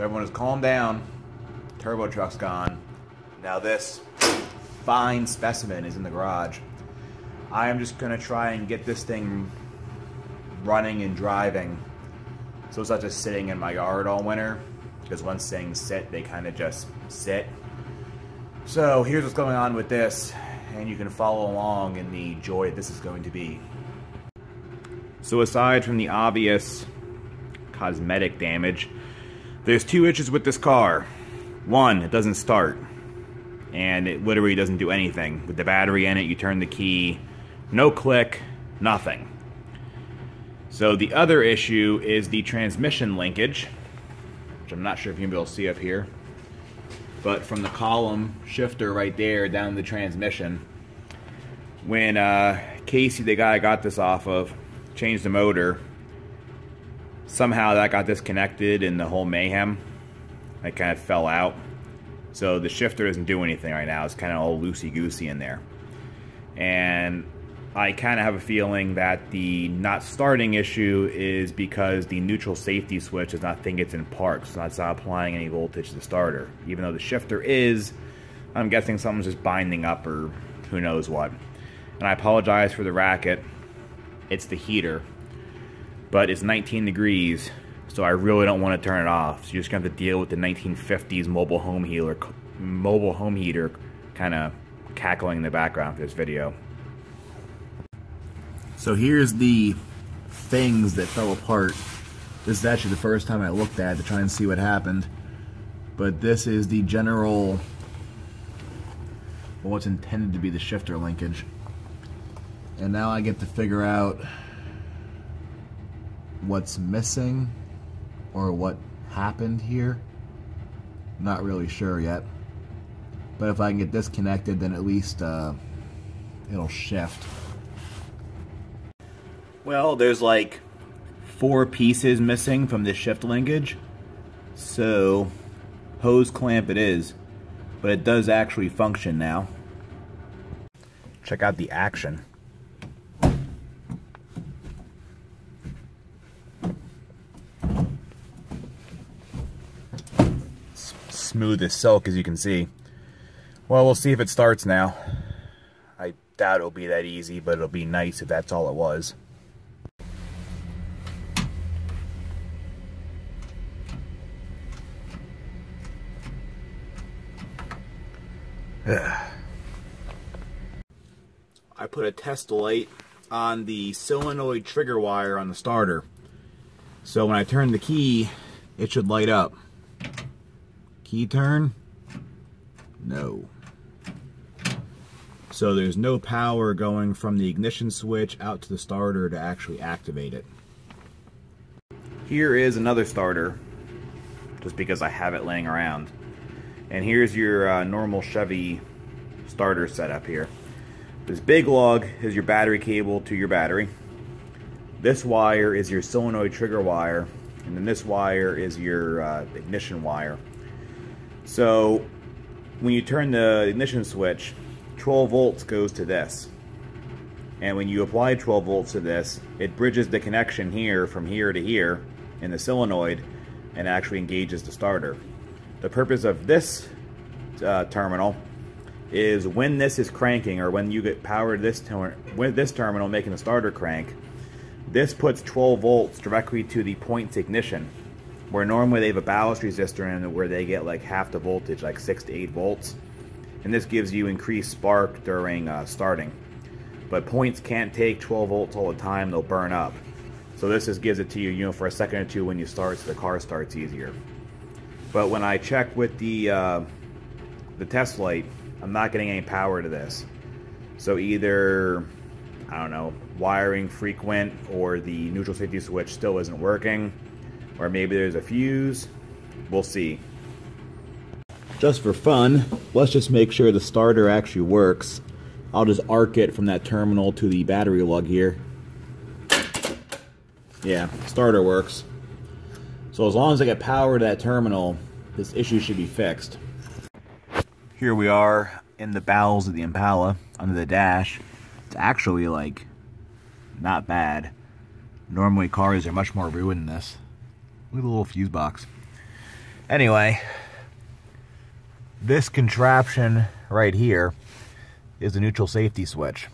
So everyone has calmed down. Turbo truck's gone. Now this fine specimen is in the garage. I am just going to try and get this thing running and driving so it's not just sitting in my yard all winter, because once things sit, they kind of just sit. So here's what's going on with this, and you can follow along in the joy this is going to be. So aside from the obvious cosmetic damage, there's two issues with this car. One, it doesn't start, and it literally doesn't do anything. With the battery in it, you turn the key, no click, nothing. So the other issue is the transmission linkage, which I'm not sure if you'll be able to see up here, but from the column shifter right there down the transmission, when Casey, the guy I got this off of, changed the motor, somehow that got disconnected in the whole mayhem. It kind of fell out. So the shifter doesn't do anything right now. It's kind of all loosey-goosey in there. And I kind of have a feeling that the not starting issue is because the neutral safety switch does not think it's in park, so it's not applying any voltage to the starter. Even though the shifter is, I'm guessing something's just binding up or who knows what. And I apologize for the racket. It's the heater. But it's 19 degrees, so I really don't want to turn it off. So you're just going to have to deal with the 1950s mobile home heater kind of cackling in the background for this video. So here's the things that fell apart. This is actually the first time I looked at it to try and see what happened. But this is the general, well, what's intended to be the shifter linkage. And now I get to figure out what's missing or what happened here. Not really sure yet. But if I can get this connected, then at least it'll shift. Well, there's like 4 pieces missing from this shift linkage, so hose clamp it is, but it does actually function now. Check out the action. It's smooth as silk, as you can see. Well, we'll see if it starts now. I doubt it'll be that easy, but it'll be nice if that's all it was. I put a test light on the solenoid trigger wire on the starter, so when I turn the key it should light up. Key turn? No. So there's no power going from the ignition switch out to the starter to actually activate it. Here is another starter, just because I have it laying around. And here's your normal Chevy starter setup here. This big lug is your battery cable to your battery. This wire is your solenoid trigger wire, and then this wire is your ignition wire. So when you turn the ignition switch, 12 volts goes to this. And when you apply 12 volts to this, it bridges the connection here from here to here in the solenoid and actually engages the starter. The purpose of this terminal is when this is cranking, or when you get power to this terminal making the starter crank, this puts 12 volts directly to the points ignition, where normally they have a ballast resistor in it where they get like half the voltage, like 6 to 8 volts, and this gives you increased spark during starting. But points can't take 12 volts all the time, they'll burn up. So this just gives it to you, for a second or two when you start, so the car starts easier. But when I check with the test light, I'm not getting any power to this. So either, I don't know, wiring frequent, or the neutral safety switch still isn't working, or maybe there's a fuse. We'll see. Just for fun, let's just make sure the starter actually works. I'll just arc it from that terminal to the battery lug here. Yeah, starter works. So as long as I get power to that terminal, this issue should be fixed. Here we are in the bowels of the Impala, under the dash. It's actually like not bad. Normally cars are much more ruined than this. Look at the little fuse box. Anyway, this contraption right here is a neutral safety switch.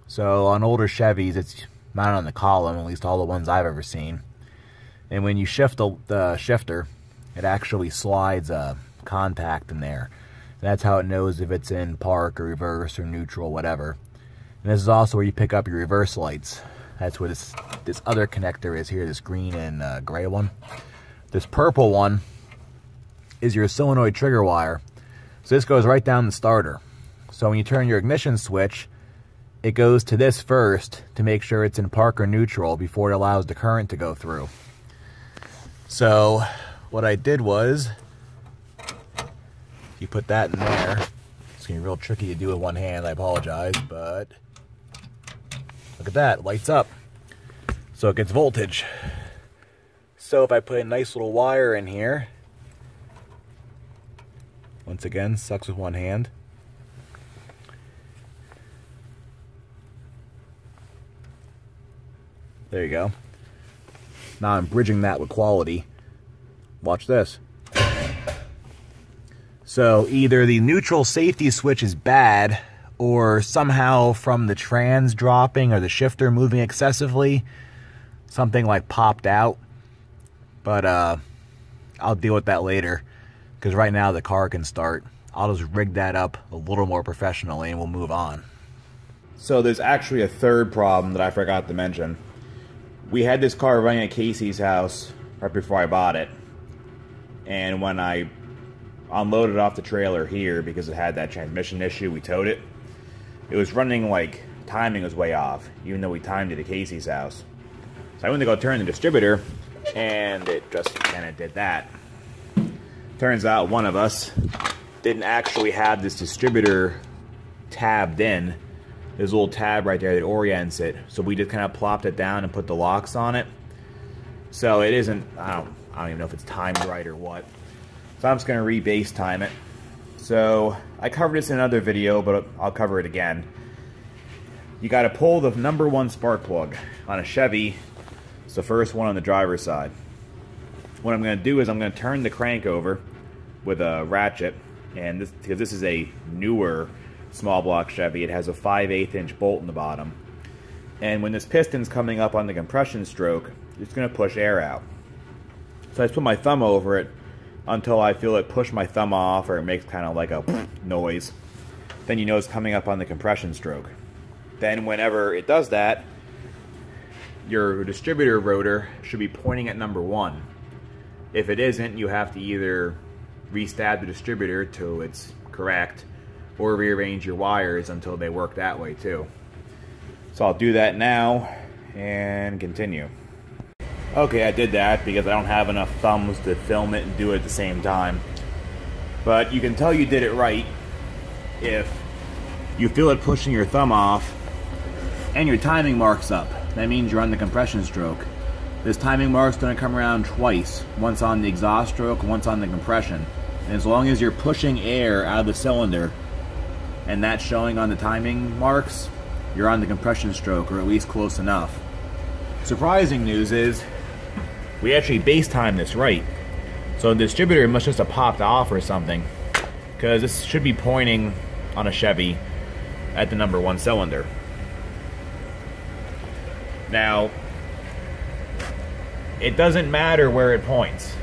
So on older Chevys, it's mounted on the column, at least all the ones I've ever seen. And when you shift the shifter, it actually slides a contact in there. And that's how it knows if it's in park or reverse or neutral, whatever. And this is also where you pick up your reverse lights. That's where this other connector is here, this green and gray one. This purple one is your solenoid trigger wire. So this goes right down the starter. So when you turn your ignition switch, it goes to this first to make sure it's in park or neutral before it allows the current to go through. So what I did was, you put that in there. It's gonna be real tricky to do with one hand, I apologize, but look at that, lights up. So it gets voltage. So if I put a nice little wire in here, once again, sucks with one hand. There you go. Now I'm bridging that with quality. Watch this. So either the neutral safety switch is bad, or somehow from the trans dropping or the shifter moving excessively, something like popped out. But I'll deal with that later, because right now the car can start. I'll just rig that up a little more professionally and we'll move on. So there's actually a third problem that I forgot to mention. We had this car running at Casey's house right before I bought it. And when I unloaded off the trailer here, because it had that transmission issue, we towed it. It was running like, timing was way off, even though we timed it at Casey's house. So I went to go turn the distributor, and it just kind of did that. Turns out one of us didn't actually have this distributor tabbed in. There's a little tab right there that orients it. So we just kind of plopped it down and put the locks on it. So it isn't, I don't even know if it's timed right or what. So I'm just going to re-base time it. So I covered this in another video, but I'll cover it again. You got to pull the number one spark plug on a Chevy. It's the first one on the driver's side. What I'm going to do is I'm going to turn the crank over with a ratchet, and this, because this is a newer small block Chevy, it has a 5/8 inch bolt in the bottom. And when this piston's coming up on the compression stroke, it's going to push air out. So I just put my thumb over it until I feel it push my thumb off, or it makes kind of like a noise. Then you know it's coming up on the compression stroke. Then whenever it does that, your distributor rotor should be pointing at number one. If it isn't, you have to either restab the distributor till it's correct, or rearrange your wires until they work that way too. So I'll do that now and continue. Okay, I did that because I don't have enough thumbs to film it and do it at the same time. But you can tell you did it right if you feel it pushing your thumb off and your timing mark's up. That means you're on the compression stroke. This timing mark's going to come around twice, once on the exhaust stroke, once on the compression. And as long as you're pushing air out of the cylinder and that's showing on the timing marks, you're on the compression stroke, or at least close enough. Surprising news is we actually base timed this right. So the distributor must just have popped off or something, because this should be pointing on a Chevy at the number one cylinder. Now, it doesn't matter where it points.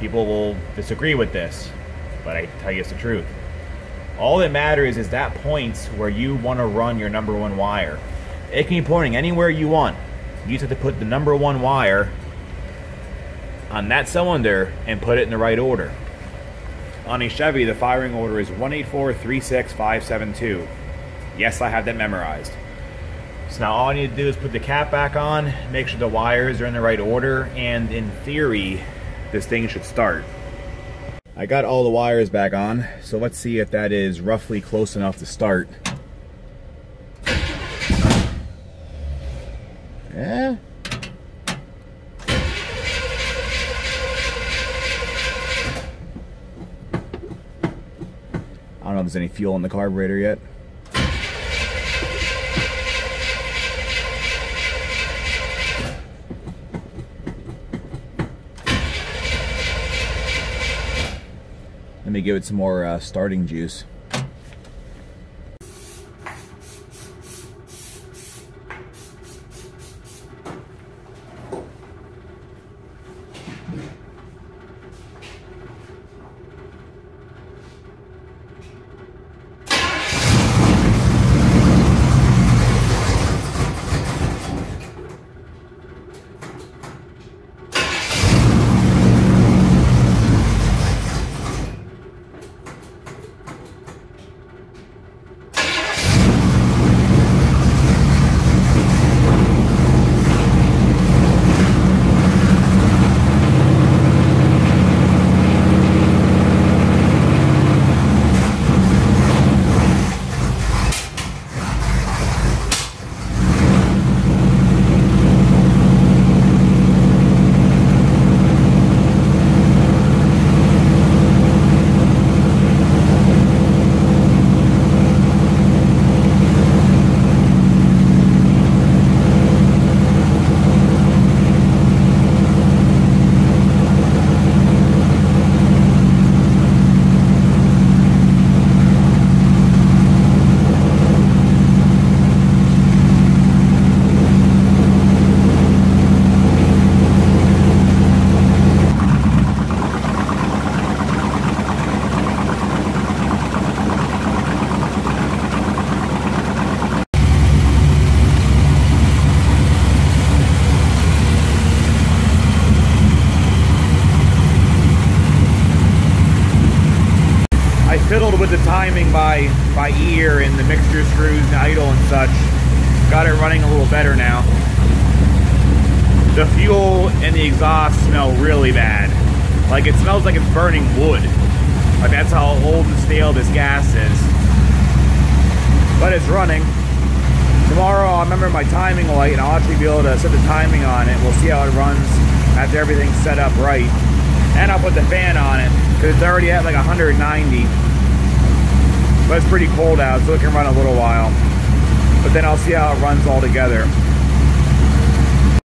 People will disagree with this, but I tell you it's the truth. All that matters is that points where you want to run your number one wire. It can be pointing anywhere you want. You just have to put the number one wire on that cylinder and put it in the right order. On a Chevy, the firing order is 184-36572. Yes, I have that memorized. So now all I need to do is put the cap back on, make sure the wires are in the right order, and in theory, this thing should start. I got all the wires back on, so let's see if that is roughly close enough to start. Yeah. I don't know if there's any fuel in the carburetor yet. Let me give it some more starting juice. Fiddled with the timing by ear and the mixture screws and idle and such. Got it running a little better now. The fuel and the exhaust smell really bad. Like, it smells like it's burning wood. Like, that's how old and stale this gas is. But it's running. Tomorrow I'll remember my timing light and I'll actually be able to set the timing on it. We'll see how it runs after everything's set up right. And I'll put the fan on it because it's already at like 190. But it's pretty cold out, so it can run a little while. But then I'll see how it runs all together.